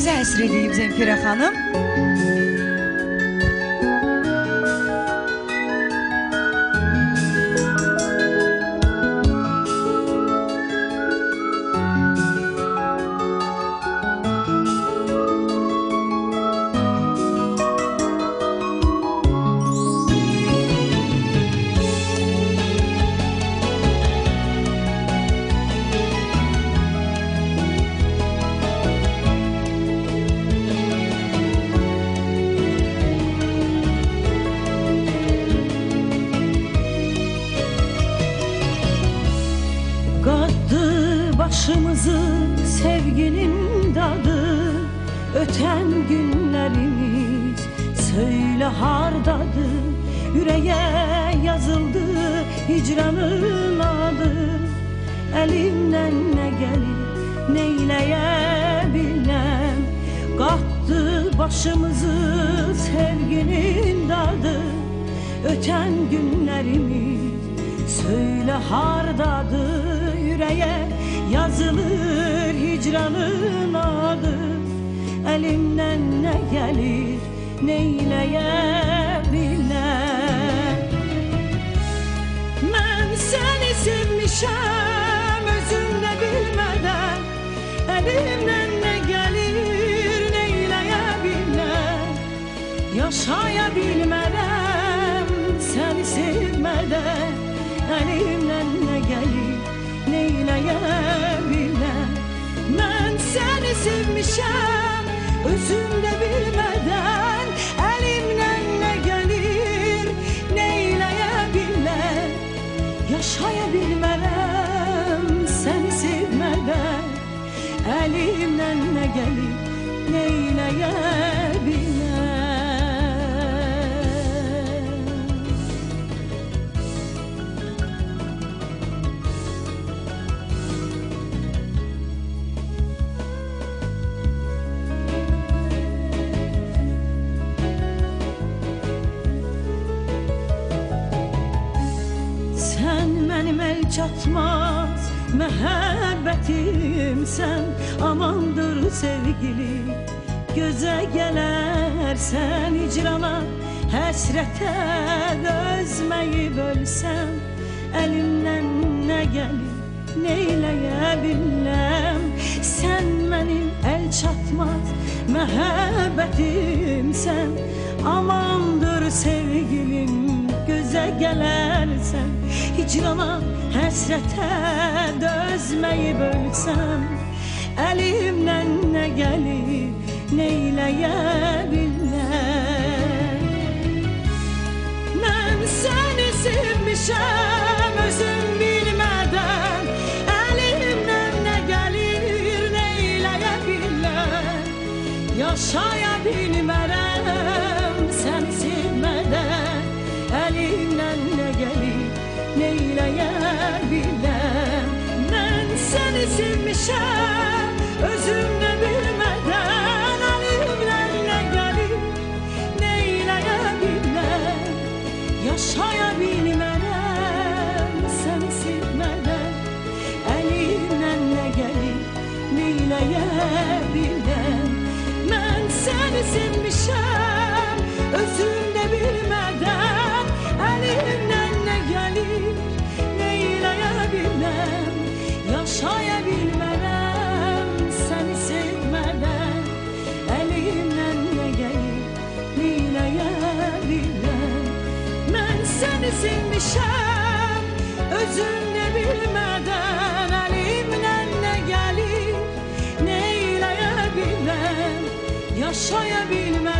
sizə həsr edeyim Zemfira xanım. Başımızı sevginin dadı, öten günlerimiz söyle hardadır. Yüreğe yazıldı hicranın adı. Elimden ne gelir neyleye bilmem. Kalktı başımızı sevginin dadı, öten günlerimiz söyle hardadır. Yüreğe yazılır hicranın adı. Elimden ne gelir neyleye bilmem. Ben seni sevmişem özümde bilmeden. Elimden ne gelir neyleye bilmem. Yaşayabilmeden seni sevmeden. Elimden ne gelir neyleye bilmem. Ben seni sevmişem özümde bilmeden. Elimden ne gelir neyleye bilmem. Yaşayabilmem seni sevmeden. Elimden ne gelir neyleye bilmem. Benim el çatmaz məhəbbətimsən. Amandır sevgili göze gelersen. Hicrana həsrətə dözməyib ölsəm. Elimden ne gelir neyləyə bilmem. Sen benim el çatmaz məhəbbətimsən. Amandır sevgilim göze gelersen. Hicrana həsrətə dözməyib ölsəm. Elimden ne gelir neyləyə bilmem. Ben seni sevmişem özüm bilmeden. Elimden ne gelir neyleye bilmem. Yaşayabilmərəm seni sevmeden. Elimden ne gelir neyleye bilmem. Ben seni sevmişem özümde bilmeden. Elimden ne gelir neyleye bilmem. Yaşayabilmem seni sevmeden. Elimden ne gelir neyleye bilmem. Ben seni sevmişem özümde bilmeden. Elimden ne gelir neyleye bilmem. Yaşayabilmem seni sevmeden. Elimden ne gelir neyleye bilmem. Ben seni sevmişem özümde bilmeden. Elimden ne gelir neyleye bilmem. Yaşayabilmem